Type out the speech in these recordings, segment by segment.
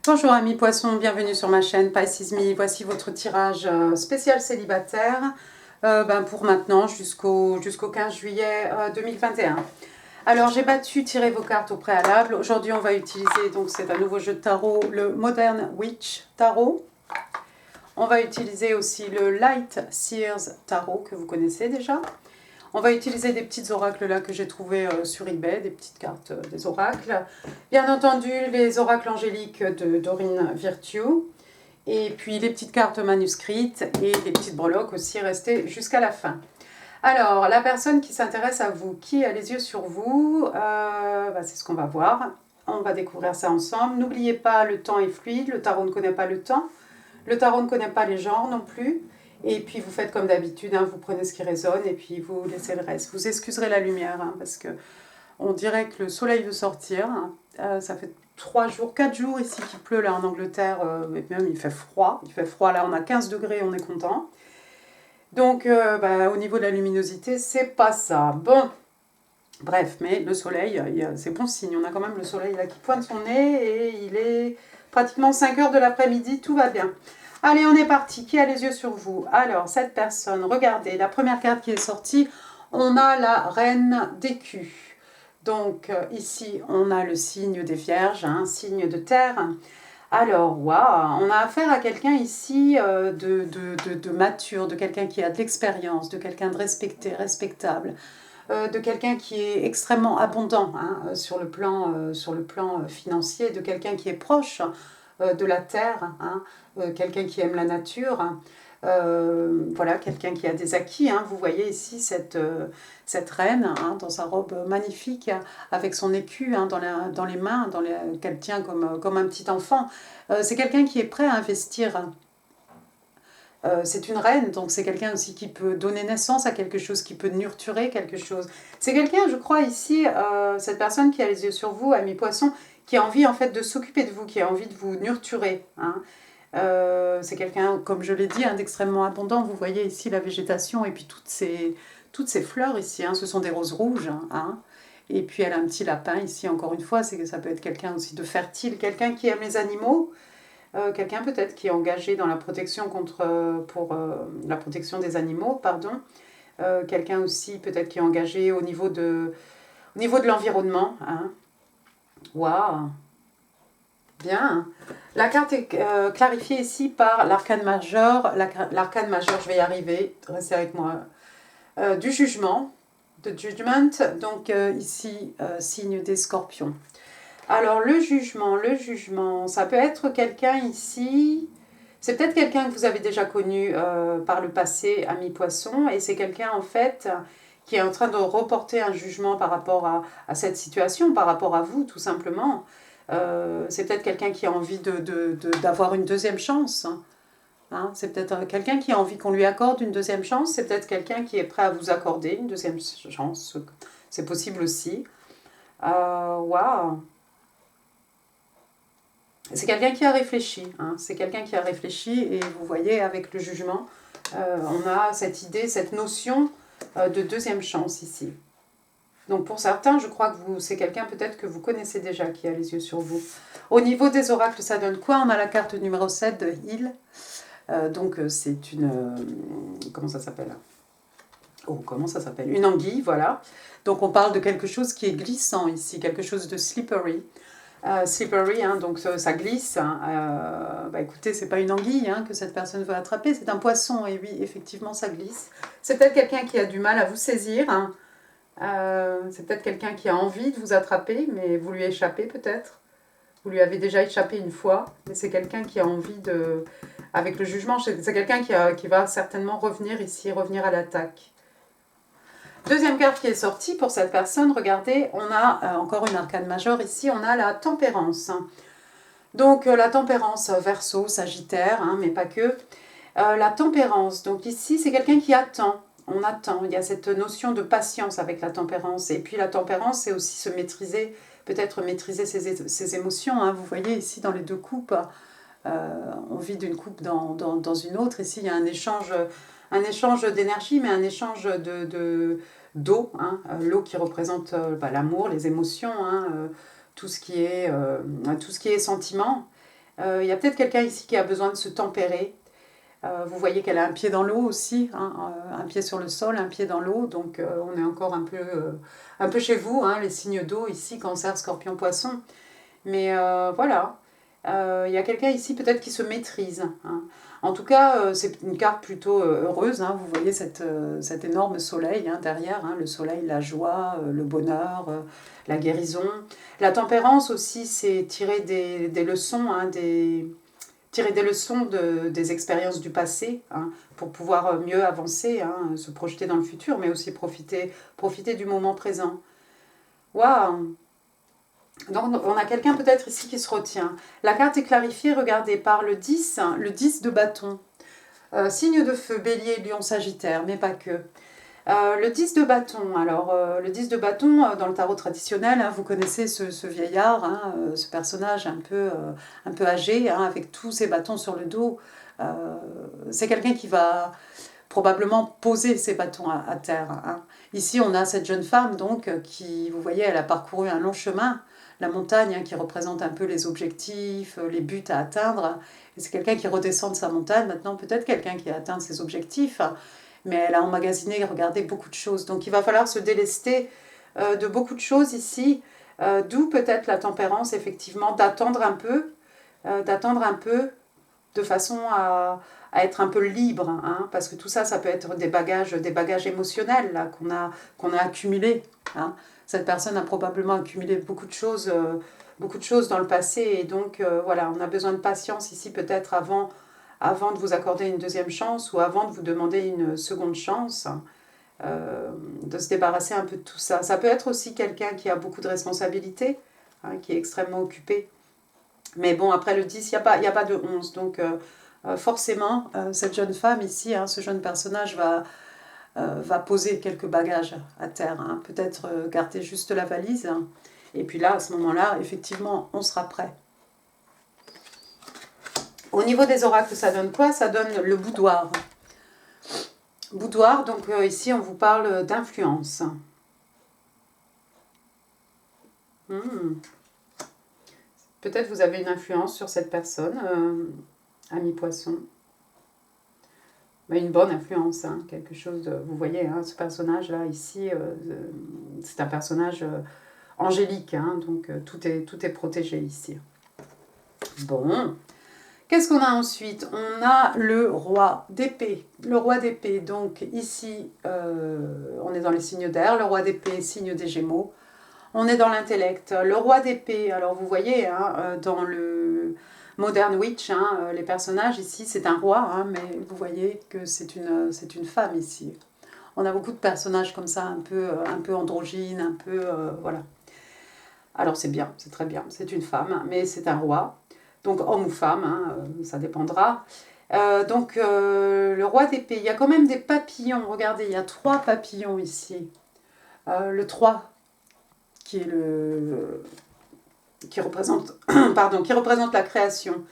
Bonjour amis poissons, bienvenue sur ma chaîne Pisces Me. Voici votre tirage spécial célibataire pour maintenant jusqu'au 15 juillet 2021. Alors j'ai tiré vos cartes au préalable. Aujourd'hui on va utiliser, donc c'est un nouveau jeu de tarot, le Modern Witch Tarot. On va utiliser aussi le Light Seers Tarot que vous connaissez déjà. On va utiliser des petites oracles là que j'ai trouvées sur eBay, des petites cartes des oracles. Bien entendu, les oracles angéliques de Dorine Virtue. Et puis les petites cartes manuscrites et les petites breloques aussi restées jusqu'à la fin. Alors, la personne qui s'intéresse à vous, qui a les yeux sur vous, c'est ce qu'on va voir. On va découvrir ça ensemble. N'oubliez pas, le temps est fluide, le tarot ne connaît pas le temps. Le tarot ne connaît pas les genres non plus. Et puis vous faites comme d'habitude, vous prenez ce qui résonne et puis vous laissez le reste. Vous excuserez la lumière parce que on dirait que le soleil veut sortir. Ça fait 3 jours, 4 jours ici qu'il pleut là en Angleterre. Et même il fait froid. Il fait froid là, on a 15 degrés, on est content. Donc au niveau de la luminosité, c'est pas ça. Bon, bref, mais le soleil, c'est bon signe. On a quand même le soleil là qui pointe son nez et il est pratiquement 5 heures de l'après-midi, tout va bien. Allez, on est parti. Qui a les yeux sur vous? Alors, cette personne, regardez, la première carte qui est sortie, on a la reine d'écus. Donc, ici, on a le signe des vierges, signe de terre. Alors, waouh, on a affaire à quelqu'un ici de mature, de quelqu'un qui a de l'expérience, de quelqu'un de respecté, respectable, de quelqu'un qui est extrêmement abondant sur le plan financier, de quelqu'un qui est proche de la terre, quelqu'un qui aime la nature, voilà, quelqu'un qui a des acquis. Vous voyez ici cette reine dans sa robe magnifique, avec son écu dans les mains, qu'elle tient comme un petit enfant. C'est quelqu'un qui est prêt à investir. C'est une reine, donc c'est quelqu'un aussi qui peut donner naissance à quelque chose, qui peut nurturer quelque chose. C'est quelqu'un, je crois ici, cette personne qui a les yeux sur vous, ami poisson, qui a envie en fait de s'occuper de vous, qui a envie de vous nurturer. C'est quelqu'un, comme je l'ai dit, d'extrêmement abondant. Vous voyez ici la végétation et puis toutes ces fleurs ici, ce sont des roses rouges. Et puis elle a un petit lapin ici, encore une fois, c'est que ça peut être quelqu'un aussi de fertile, quelqu'un qui aime les animaux. Quelqu'un peut-être qui est engagé dans la protection pour la protection des animaux, pardon. Quelqu'un aussi peut-être qui est engagé au niveau de l'environnement. Waouh, bien. La carte est clarifiée ici par l'arcane majeur. L'arcane majeur, je vais y arriver, restez avec moi. Du jugement, de judgment, donc ici, signe des scorpions. Alors le jugement, ça peut être quelqu'un ici, c'est peut-être quelqu'un que vous avez déjà connu par le passé, ami poisson, et c'est quelqu'un en fait qui est en train de reporter un jugement par rapport à cette situation, par rapport à vous tout simplement. C'est peut-être quelqu'un qui a envie d'avoir une deuxième chance. C'est peut-être quelqu'un qui a envie qu'on lui accorde une deuxième chance, c'est peut-être quelqu'un qui est prêt à vous accorder une deuxième chance, c'est possible aussi. Waouh! C'est quelqu'un qui a réfléchi, c'est quelqu'un qui a réfléchi et vous voyez avec le jugement, on a cette idée, cette notion de deuxième chance ici. Donc pour certains, je crois que c'est quelqu'un peut-être que vous connaissez déjà qui a les yeux sur vous. Au niveau des oracles, ça donne quoi? On a la carte numéro 7 de Heal. Donc c'est une... comment ça s'appelle? Oh, comment ça s'appelle? Une anguille, voilà. Donc on parle de quelque chose qui est glissant ici, quelque chose de slippery. Slippery, donc ça glisse. Écoutez, c'est pas une anguille que cette personne veut attraper, c'est un poisson. Et oui, effectivement, ça glisse. C'est peut-être quelqu'un qui a du mal à vous saisir. C'est peut-être quelqu'un qui a envie de vous attraper, mais vous lui échappez peut-être. Vous lui avez déjà échappé une fois, mais c'est quelqu'un qui a envie de... Avec le jugement, c'est quelqu'un qui va certainement revenir ici, revenir à l'attaque. Deuxième carte qui est sortie pour cette personne, regardez, on a encore une arcane majeure ici, on a la tempérance. Donc la tempérance, Verseau, Sagittaire, mais pas que. La tempérance, donc ici c'est quelqu'un qui attend, on attend, il y a cette notion de patience avec la tempérance. Et puis la tempérance, c'est aussi se maîtriser, peut-être maîtriser ses émotions. Vous voyez ici dans les deux coupes, on vit d'une coupe dans une autre. Ici il y a un échange d'énergie, mais un échange d'eau, l'eau qui représente l'amour, les émotions, tout ce qui est sentiment. Il y a peut-être quelqu'un ici qui a besoin de se tempérer. Vous voyez qu'elle a un pied dans l'eau aussi, hein, un pied sur le sol, un pied dans l'eau, donc on est encore un peu chez vous, hein, les signes d'eau ici, Cancer, Scorpion, Poisson. Mais voilà, il y a quelqu'un ici peut-être qui se maîtrise, hein. En tout cas, c'est une carte plutôt heureuse, hein. Vous voyez cet énorme soleil, hein, derrière, hein, le soleil, la joie, le bonheur, la guérison. La tempérance aussi, c'est tirer des leçons, hein, tirer des leçons des expériences du passé, hein, pour pouvoir mieux avancer, hein, se projeter dans le futur, mais aussi profiter du moment présent. Waouh! Donc on a quelqu'un peut-être ici qui se retient. La carte est clarifiée, regardez, par le 10 de bâton. Signe de feu, bélier, lion, sagittaire, mais pas que. Le 10 de bâton, alors le 10 de bâton, dans le tarot traditionnel, hein, vous connaissez ce vieillard, hein, ce personnage un peu âgé, hein, avec tous ses bâtons sur le dos. C'est quelqu'un qui va probablement poser ses bâtons à terre, hein. Ici, on a cette jeune femme, donc, qui, vous voyez, elle a parcouru un long chemin, la montagne, hein, qui représente un peu les objectifs, les buts à atteindre. Et c'est quelqu'un qui redescend de sa montagne, maintenant peut-être quelqu'un qui a atteint ses objectifs, mais elle a emmagasiné, regardé beaucoup de choses. Donc il va falloir se délester de beaucoup de choses ici, d'où peut-être la tempérance, effectivement, d'attendre un peu, de façon à être un peu libre, hein, parce que tout ça, ça peut être des bagages émotionnels là, qu'on a accumulés, hein. Cette personne a probablement accumulé beaucoup de choses dans le passé, et donc voilà, on a besoin de patience ici peut-être avant de vous accorder une deuxième chance ou avant de vous demander une seconde chance, de se débarrasser un peu de tout ça. Ça peut être aussi quelqu'un qui a beaucoup de responsabilités, hein, qui est extrêmement occupé. Mais bon, après le 10, il n'y a pas de 11. Donc forcément, cette jeune femme ici, hein, ce jeune personnage va poser quelques bagages à terre, hein. Peut-être garder juste la valise, hein. Et puis là, à ce moment-là, effectivement, on sera prêt. Au niveau des oracles, ça donne quoi? Ça donne le boudoir. Boudoir, donc ici, on vous parle d'influence. Peut-être vous avez une influence sur cette personne, ami poisson. Mais une bonne influence, hein, quelque chose de, vous voyez, hein, ce personnage-là, ici, c'est un personnage angélique, hein, donc tout est protégé ici. Bon, qu'est-ce qu'on a ensuite? On a le roi d'épée. Le roi d'épée, donc ici, on est dans les signes d'air. Le roi d'épée, signe des Gémeaux. On est dans l'intellect. Le roi d'épée, alors vous voyez, hein, dans le Modern Witch, hein, les personnages ici, c'est un roi, hein, mais vous voyez que c'est une femme ici. On a beaucoup de personnages comme ça, un peu androgynes, un peu... voilà. Alors c'est bien, c'est très bien, c'est une femme, mais c'est un roi. Donc homme ou femme, hein, ça dépendra. Donc le roi d'épée, il y a quand même des papillons. Regardez, il y a 3 papillons ici. Le 3, qui représente, qui représente la création.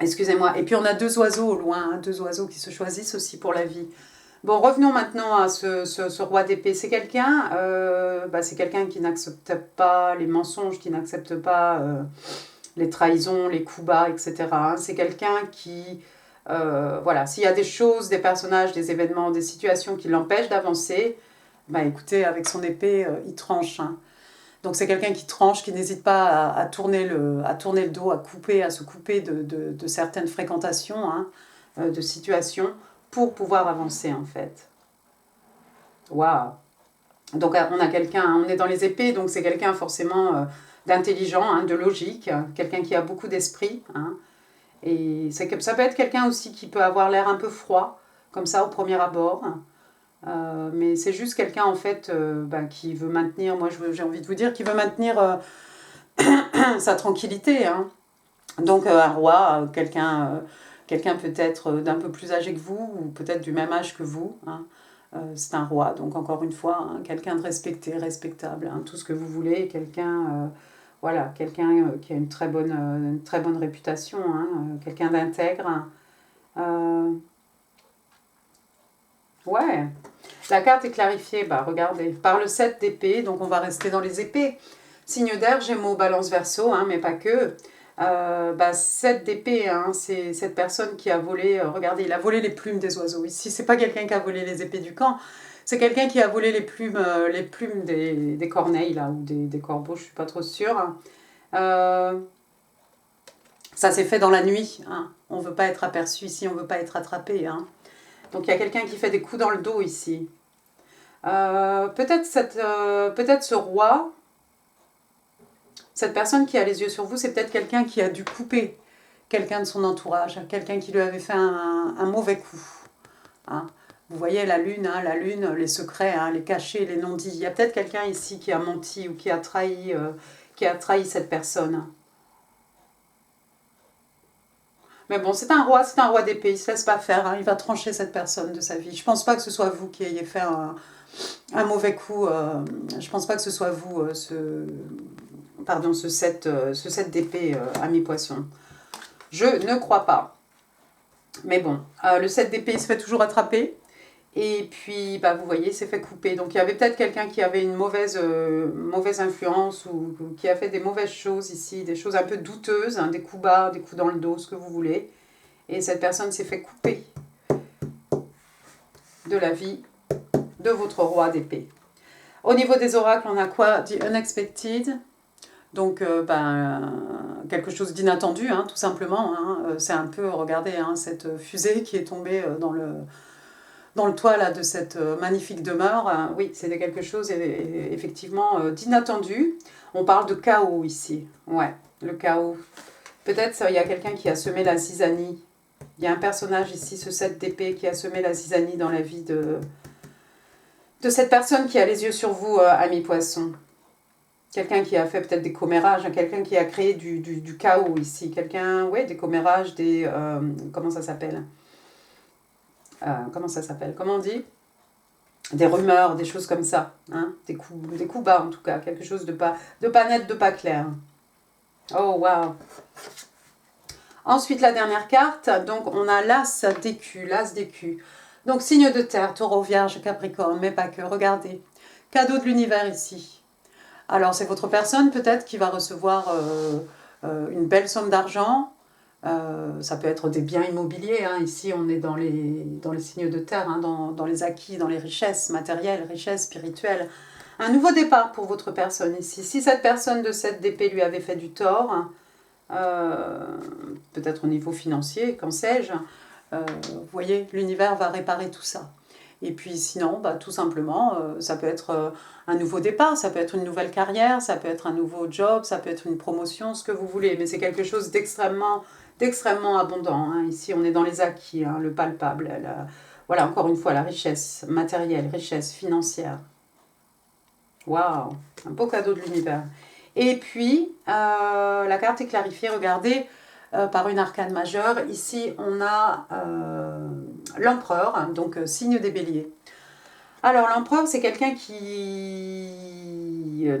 Excusez-moi. Et puis on a 2 oiseaux au loin, hein, 2 oiseaux qui se choisissent aussi pour la vie. Bon, revenons maintenant à ce roi d'épée. C'est quelqu'un qui n'accepte pas les mensonges, qui n'accepte pas les trahisons, les coups bas, etc. C'est quelqu'un qui, voilà, s'il y a des choses, des personnages, des événements, des situations qui l'empêchent d'avancer, bah écoutez, avec son épée, il tranche, hein. Donc c'est quelqu'un qui tranche, qui n'hésite pas à tourner le dos, à se couper de certaines fréquentations, hein, de situations, pour pouvoir avancer en fait. Waouh! Donc on a quelqu'un, on est dans les épées, donc c'est quelqu'un forcément d'intelligent, hein, de logique, quelqu'un qui a beaucoup d'esprit, hein. Et ça peut être quelqu'un aussi qui peut avoir l'air un peu froid, comme ça au premier abord. Mais c'est juste quelqu'un en fait qui veut maintenir, moi j'ai envie de vous dire, qui veut maintenir sa tranquillité, hein. Donc un roi, quelqu'un peut-être d'un peu plus âgé que vous, ou peut-être du même âge que vous, hein. C'est un roi, donc encore une fois, hein, quelqu'un de respecté, respectable, hein, tout ce que vous voulez, quelqu'un voilà, quelqu'un qui a une très bonne réputation, hein, quelqu'un d'intègre. Ouais, la carte est clarifiée, bah regardez, par le 7 d'épée, donc on va rester dans les épées. Signe d'air, Gémeaux, Balance, Verseau, hein, mais pas que. Bah, 7 d'épée, hein, c'est cette personne qui a volé, regardez, il a volé les plumes des oiseaux. Ici, c'est pas quelqu'un qui a volé les épées du camp, c'est quelqu'un qui a volé les plumes des corneilles, là, ou des corbeaux, je suis pas trop sûre. Euh, Ça s'est fait dans la nuit, hein. On veut pas être aperçu ici, on veut pas être attrapé, hein. Donc il y a quelqu'un qui fait des coups dans le dos ici. Peut-être ce roi, cette personne qui a les yeux sur vous, c'est peut-être quelqu'un qui a dû couper quelqu'un de son entourage, quelqu'un qui lui avait fait un mauvais coup, hein. Vous voyez hein, la lune, les secrets, hein, les cachets, les non-dits. Il y a peut-être quelqu'un ici qui a menti ou qui a trahi cette personne. Mais bon, c'est un roi d'épée, il ne se laisse pas faire, hein, il va trancher cette personne de sa vie. Je ne pense pas que ce soit vous qui ayez fait un mauvais coup, je ne pense pas que ce soit vous, ce 7 d'épée, ami poisson. Je ne crois pas. Mais bon, le 7 d'épée, il se fait toujours attraper. Et puis, bah, vous voyez, il s'est fait couper. Donc, il y avait peut-être quelqu'un qui avait une mauvaise influence ou qui a fait des mauvaises choses ici, des choses un peu douteuses, hein, des coups bas, des coups dans le dos, ce que vous voulez. Et cette personne s'est fait couper de la vie de votre roi d'épée. Au niveau des oracles, on a quoi? The unexpected. Donc, quelque chose d'inattendu, hein, tout simplement. Hein. C'est un peu, regardez, hein, cette fusée qui est tombée dans le toit là, de cette magnifique demeure. Oui, c'était quelque chose effectivement d'inattendu. On parle de chaos ici. Ouais, le chaos. Peut-être il y a quelqu'un qui a semé la zizanie. Il y a un personnage ici, ce 7 d'épée, qui a semé la zizanie dans la vie de cette personne qui a les yeux sur vous, ami poisson. Quelqu'un qui a fait peut-être des commérages, hein, quelqu'un qui a créé du chaos ici. Quelqu'un, ouais, des commérages, comment ça s'appelle comment on dit? Des rumeurs, des choses comme ça. Hein, des coups bas en tout cas. Quelque chose de pas net, de pas clair. Oh, waouh. Ensuite, la dernière carte, donc on a l'As d'écu, l'As d'écu. Donc, signe de terre, taureau, vierge, capricorne, mais pas que. Regardez, cadeau de l'univers ici. Alors, c'est votre personne peut-être qui va recevoir une belle somme d'argent. Ça peut être des biens immobiliers. Hein. Ici, on est dans les signes de terre, hein, dans les acquis, dans les richesses matérielles, richesses spirituelles. Un nouveau départ pour votre personne ici. Si cette personne de cette d'épée lui avait fait du tort, peut-être au niveau financier, qu'en sais-je, vous voyez, l'univers va réparer tout ça. Et puis sinon, bah, tout simplement, ça peut être un nouveau départ, ça peut être une nouvelle carrière, ça peut être un nouveau job, ça peut être une promotion, ce que vous voulez. Mais c'est quelque chose d'extrêmement abondant. Hein. Ici, on est dans les acquis, hein, le palpable. Voilà, encore une fois, la richesse matérielle, richesse financière. Waouh, un beau cadeau de l'univers. Et puis, la carte est clarifiée, regardez, par une arcane majeure. Ici, on a l'empereur, hein, donc signe des béliers. Alors, l'empereur, c'est quelqu'un qui...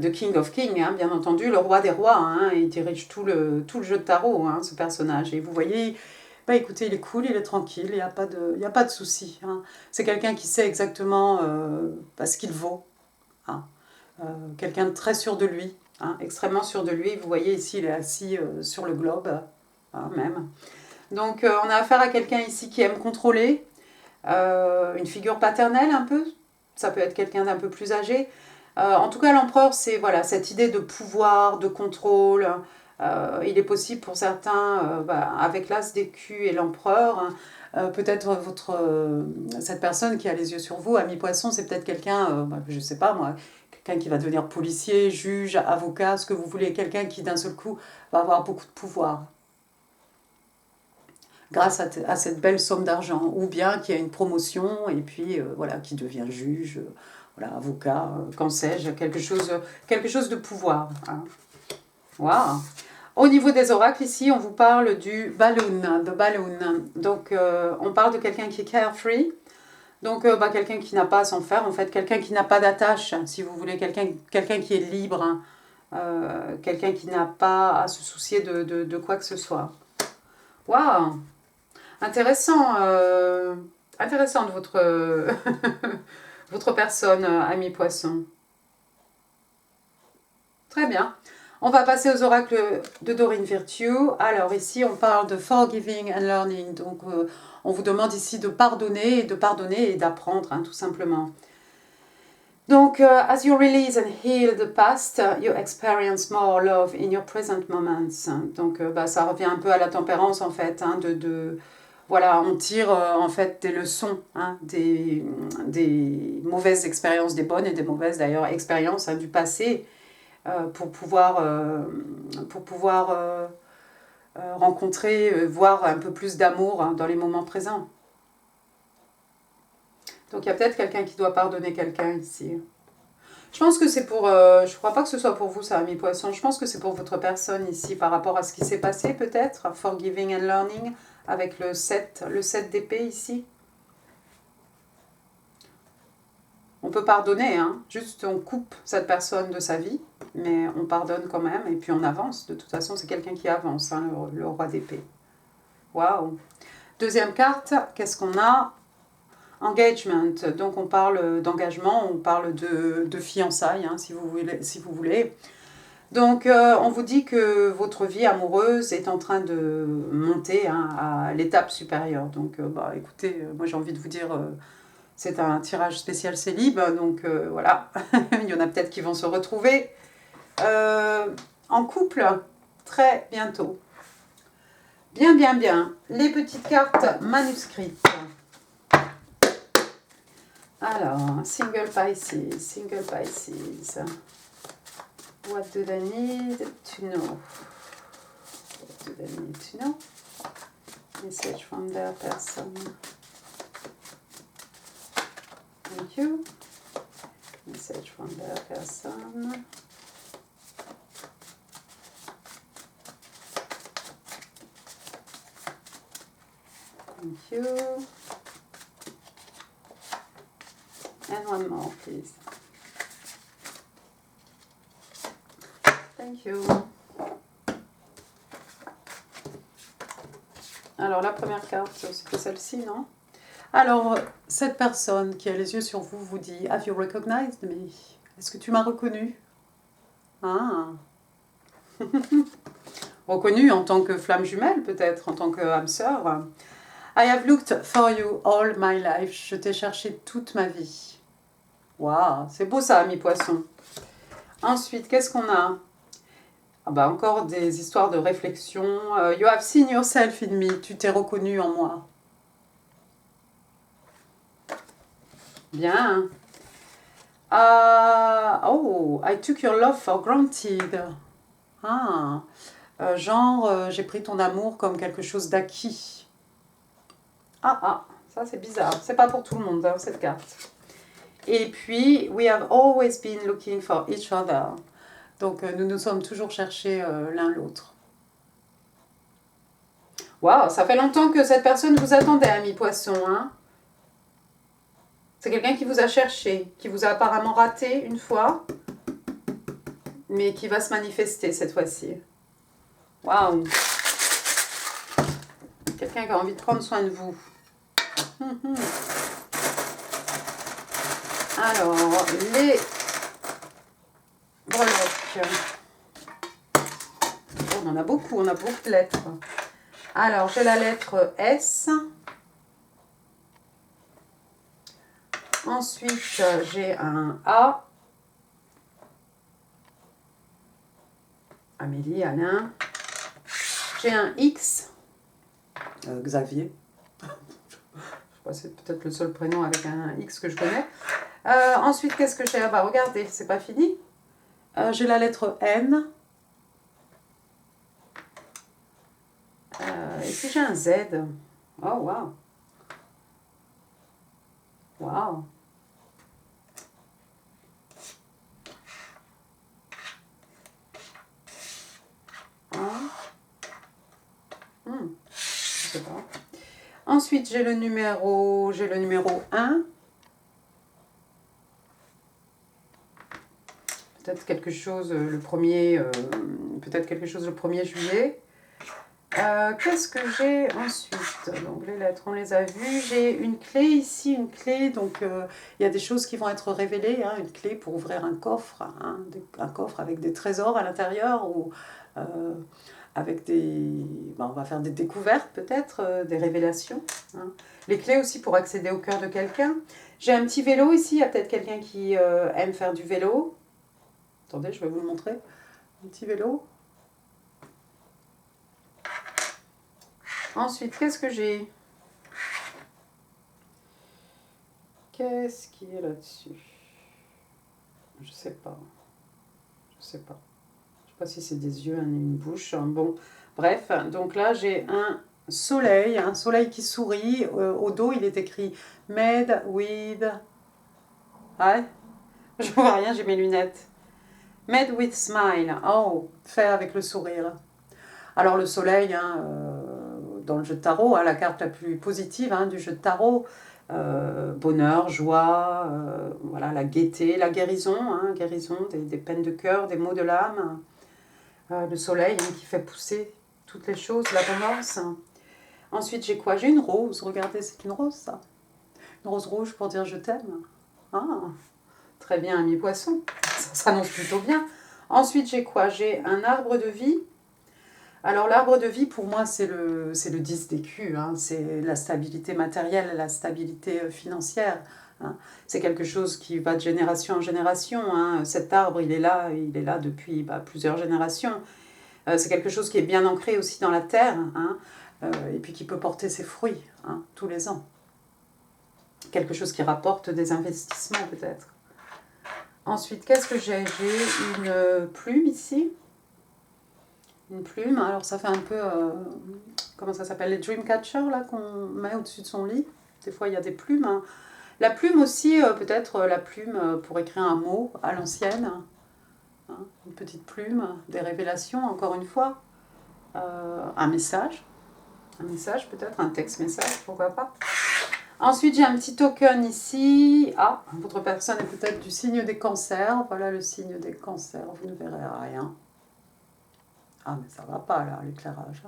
The King of Kings, hein, bien entendu, le roi des rois. Hein, il dirige tout le jeu de tarot, hein, ce personnage. Et vous voyez, bah, écoutez, il est cool, il est tranquille, il n'y a pas de souci. Hein. C'est quelqu'un qui sait exactement ce qu'il vaut. Hein. Quelqu'un de très sûr de lui, hein, extrêmement sûr de lui. Vous voyez ici, il est assis sur le globe, hein, même. Donc, on a affaire à quelqu'un ici qui aime contrôler, une figure paternelle un peu. Ça peut être quelqu'un d'un peu plus âgé. En tout cas, l'empereur, c'est voilà, cette idée de pouvoir, de contrôle. Il est possible pour certains, avec l'as d'écu et l'empereur, peut-être cette personne qui a les yeux sur vous, ami poisson, c'est peut-être quelqu'un, je ne sais pas moi, quelqu'un qui va devenir policier, juge, avocat, ce que vous voulez, quelqu'un qui d'un seul coup va avoir beaucoup de pouvoir grâce à cette belle somme d'argent, ou bien qui a une promotion et puis voilà, qui devient juge, voilà, avocat, qu'en sais-je, quelque chose de pouvoir. Hein. Waouh. Au niveau des oracles, ici, on vous parle du balloon, de balloon. Donc, on parle de quelqu'un qui est carefree, donc quelqu'un qui n'a pas à s'en faire, en fait, quelqu'un qui n'a pas d'attache, si vous voulez, quelqu'un qui est libre, hein. Quelqu'un qui n'a pas à se soucier de quoi que ce soit. Waouh. Intéressant, intéressant de votre, votre personne, ami poisson. Très bien. On va passer aux oracles de Doreen Virtue. Alors ici, on parle de forgiving and learning. Donc, on vous demande ici de pardonner et d'apprendre, hein, tout simplement. Donc, as you release and heal the past, you experience more love in your present moments. Donc, ça revient un peu à la tempérance, en fait, hein, voilà, on tire en fait des leçons, hein, des mauvaises expériences, des bonnes et des mauvaises d'ailleurs expériences, hein, du passé, pour pouvoir rencontrer, voir un peu plus d'amour, hein, dans les moments présents. Donc il y a peut-être quelqu'un qui doit pardonner quelqu'un ici. Je pense que c'est pour... je ne crois pas que ce soit pour vous, ça, ami poisson. Je pense que c'est pour votre personne ici, par rapport à ce qui s'est passé, peut-être. Forgiving and learning, avec le 7 d'épée ici. On peut pardonner, hein. Juste on coupe cette personne de sa vie, mais on pardonne quand même, et puis on avance. De toute façon, c'est quelqu'un qui avance, hein, le roi d'épée. Waouh! Deuxième carte, qu'est-ce qu'on a? Engagement, donc on parle d'engagement, on parle de fiançailles, hein, si vous voulez. Donc on vous dit que votre vie amoureuse est en train de monter, hein, à l'étape supérieure. Donc écoutez, moi j'ai envie de vous dire, c'est un tirage spécial célib, donc voilà, il y en a peut-être qui vont se retrouver en couple très bientôt. Bien, bien, bien. Les petites cartes manuscrites. Alors, single Pisces. What do they need to know? What do they need to know? Message from their person. Thank you. Message from their person. Thank you. And one more, please. Thank you. Alors, la première carte, c'était celle-ci, non? Alors, cette personne qui a les yeux sur vous vous dit « Have you recognized me ?» Est-ce que tu m'as reconnu? Ah. Reconnu en tant que flamme jumelle, peut-être, en tant que âme sœur. I have looked for you all my life. Je t'ai cherché toute ma vie. Waouh, c'est beau ça, ami poisson. Ensuite, qu'est-ce qu'on a? Encore des histoires de réflexion. You have seen yourself in me. Tu t'es reconnu en moi. Bien. Oh, I took your love for granted. Ah, j'ai pris ton amour comme quelque chose d'acquis. Ça c'est bizarre. C'est pas pour tout le monde, hein, cette carte. Et puis, we have always been looking for each other. Donc, nous nous sommes toujours cherchés l'un l'autre. Waouh, ça fait longtemps que cette personne vous attendait, ami poisson, hein? C'est quelqu'un qui vous a cherché, qui vous a apparemment raté une fois, mais qui va se manifester cette fois-ci. Waouh! Quelqu'un qui a envie de prendre soin de vous. Alors, les breloques. On en a beaucoup de lettres. Alors, j'ai la lettre S. Ensuite, j'ai un A. Amélie, Alain. J'ai un X. Xavier. Je crois que c'est peut-être le seul prénom avec un X que je connais. Ensuite, qu'est-ce que j'ai? Regardez, c'est pas fini. J'ai la lettre N. Et puis j'ai un Z. Oh, waouh. Waouh. Je sais pas. Ensuite, j'ai le numéro 1. Peut-être quelque chose le 1er juillet. Qu'est-ce que j'ai ensuite? Donc les lettres, on les a vues. J'ai une clé ici, une clé. Donc il y a des choses qui vont être révélées. Hein, une clé pour ouvrir un coffre. Hein, un coffre avec des trésors à l'intérieur ou avec des... on va faire des découvertes peut-être, des révélations. Hein. Les clés aussi pour accéder au cœur de quelqu'un. J'ai un petit vélo ici. Il y a peut-être quelqu'un qui aime faire du vélo. Attendez, je vais vous le montrer. Un petit vélo. Ensuite, qu'est-ce que j'ai? Qu'est-ce qui est là-dessus? Je sais pas. Je sais pas. Je sais pas si c'est des yeux, une bouche. Bon, bref. Donc là, j'ai un soleil qui sourit. Au dos, il est écrit Made with... Ouais, je vois rien, j'ai mes lunettes. Made with smile. Oh, fait avec le sourire. Alors le soleil, hein, dans le jeu de tarot, hein, la carte la plus positive hein, du jeu de tarot, bonheur, joie, voilà, la gaieté, la guérison, hein, guérison des peines de cœur, des maux de l'âme, le soleil hein, qui fait pousser toutes les choses, l'abondance. Ensuite j'ai quoi? J'ai une rose, regardez, c'est une rose ça. Une rose rouge pour dire je t'aime. Ah, très bien, ami poisson, ça s'annonce plutôt bien. Ensuite j'ai quoi? J'ai un arbre de vie. Alors l'arbre de vie pour moi c'est le 10 d'écus, hein. C'est la stabilité matérielle, la stabilité financière. Hein. C'est quelque chose qui va de génération en génération. Hein. Cet arbre il est là depuis plusieurs générations. C'est quelque chose qui est bien ancré aussi dans la terre hein, et puis qui peut porter ses fruits hein, tous les ans. Quelque chose qui rapporte des investissements peut-être. Ensuite qu'est-ce que j'ai? J'ai une plume ici. Une plume, alors ça fait un peu, comment ça s'appelle, les dream catchers là qu'on met au-dessus de son lit. Des fois il y a des plumes. Hein. La plume aussi, peut-être la plume pour écrire un mot à l'ancienne. Hein. Une petite plume, des révélations encore une fois. Un message peut-être, un texte message, pourquoi pas. Ensuite j'ai un petit token ici. Ah, votre personne est peut-être du signe des cancers. Voilà le signe des cancers, vous ne verrez rien. Ah, mais ça va pas là, l'éclairage.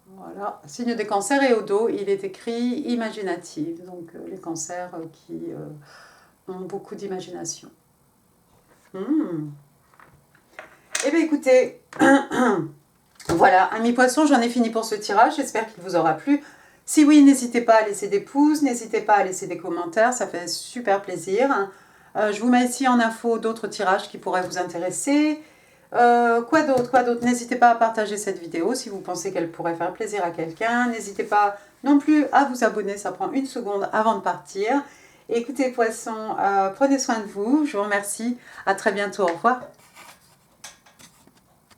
Voilà, signe des cancers et au dos, il est écrit imaginative. Donc les cancers qui ont beaucoup d'imagination. Eh bien écoutez, voilà, amis poissons, j'en ai fini pour ce tirage. J'espère qu'il vous aura plu. Si oui, n'hésitez pas à laisser des pouces, n'hésitez pas à laisser des commentaires, ça fait super plaisir. Je vous mets ici en info d'autres tirages qui pourraient vous intéresser. Quoi d'autre? N'hésitez pas à partager cette vidéo si vous pensez qu'elle pourrait faire plaisir à quelqu'un. N'hésitez pas non plus à vous abonner, ça prend une seconde avant de partir. Et écoutez poissons, prenez soin de vous, je vous remercie, à très bientôt, au revoir.